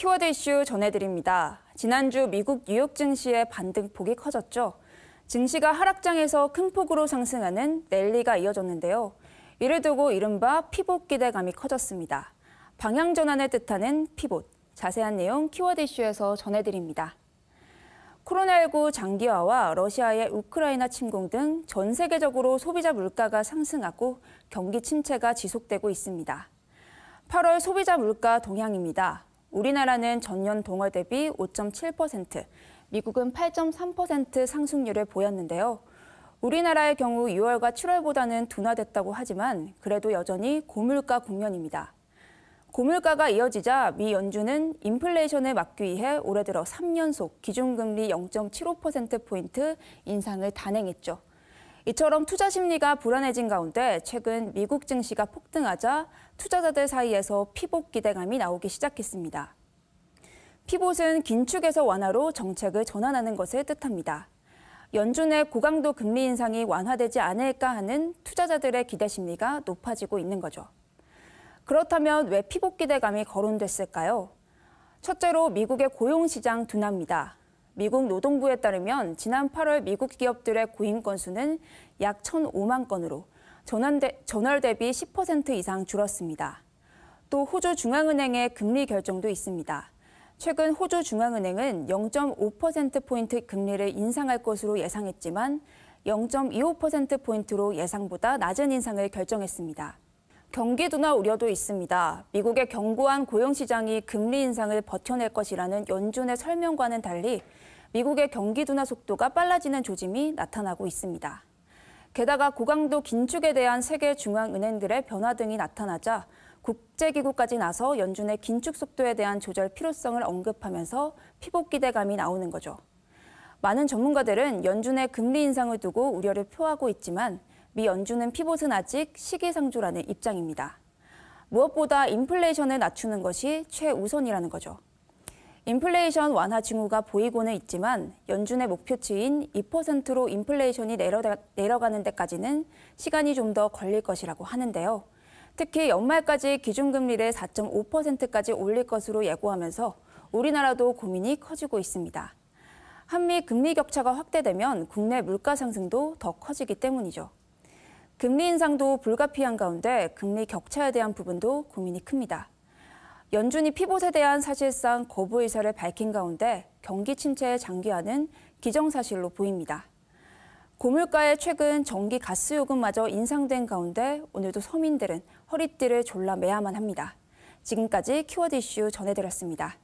키워드 이슈 전해드립니다. 지난주 미국 뉴욕 증시의 반등폭이 커졌죠. 증시가 하락장에서 큰 폭으로 상승하는 랠리가 이어졌는데요. 이를 두고 이른바 피봇 기대감이 커졌습니다. 방향 전환을 뜻하는 피봇. 자세한 내용 키워드 이슈에서 전해드립니다. 코로나19 장기화와 러시아의 우크라이나 침공 등 전 세계적으로 소비자 물가가 상승하고 경기 침체가 지속되고 있습니다. 8월 소비자 물가 동향입니다. 우리나라는 전년 동월 대비 5.7%, 미국은 8.3% 상승률을 보였는데요. 우리나라의 경우 6월과 7월보다는 둔화됐다고 하지만 그래도 여전히 고물가 국면입니다. 고물가가 이어지자 미 연준은 인플레이션을 막기 위해 올해 들어 3연속 기준금리 0.75%포인트 인상을 단행했죠. 이처럼 투자 심리가 불안해진 가운데 최근 미국 증시가 폭등하자 투자자들 사이에서 피봇 기대감이 나오기 시작했습니다. 피봇은 긴축에서 완화로 정책을 전환하는 것을 뜻합니다. 연준의 고강도 금리 인상이 완화되지 않을까 하는 투자자들의 기대 심리가 높아지고 있는 거죠. 그렇다면 왜 피봇 기대감이 거론됐을까요? 첫째로 미국의 고용시장 둔화입니다. 미국 노동부에 따르면 지난 8월 미국 기업들의 고임 건수는 약 1,005만 건으로 전월 대비 10% 이상 줄었습니다. 또 호주 중앙은행의 금리 결정도 있습니다. 최근 호주 중앙은행은 0.5%포인트 금리를 인상할 것으로 예상했지만 0.25%포인트로 예상보다 낮은 인상을 결정했습니다. 경기 둔화 우려도 있습니다. 미국의 견고한 고용시장이 금리 인상을 버텨낼 것이라는 연준의 설명과는 달리 미국의 경기 둔화 속도가 빨라지는 조짐이 나타나고 있습니다. 게다가 고강도 긴축에 대한 세계 중앙은행들의 변화 등이 나타나자 국제기구까지 나서 연준의 긴축 속도에 대한 조절 필요성을 언급하면서 피봇 기대감이 나오는 거죠. 많은 전문가들은 연준의 금리 인상을 두고 우려를 표하고 있지만 미 연준은 피봇은 아직 시기상조라는 입장입니다. 무엇보다 인플레이션을 낮추는 것이 최우선이라는 거죠. 인플레이션 완화 징후가 보이고는 있지만 연준의 목표치인 2%로 인플레이션이 내려가는 데까지는 시간이 좀 더 걸릴 것이라고 하는데요. 특히 연말까지 기준금리를 4.5%까지 올릴 것으로 예고하면서 우리나라도 고민이 커지고 있습니다. 한미 금리 격차가 확대되면 국내 물가 상승도 더 커지기 때문이죠. 금리 인상도 불가피한 가운데 금리 격차에 대한 부분도 고민이 큽니다. 연준이 피봇에 대한 사실상 거부 의사를 밝힌 가운데 경기 침체의 장기화는 기정사실로 보입니다. 고물가에 최근 전기 가스 요금마저 인상된 가운데 오늘도 서민들은 허리띠를 졸라 매야만 합니다. 지금까지 키워드 이슈 전해드렸습니다.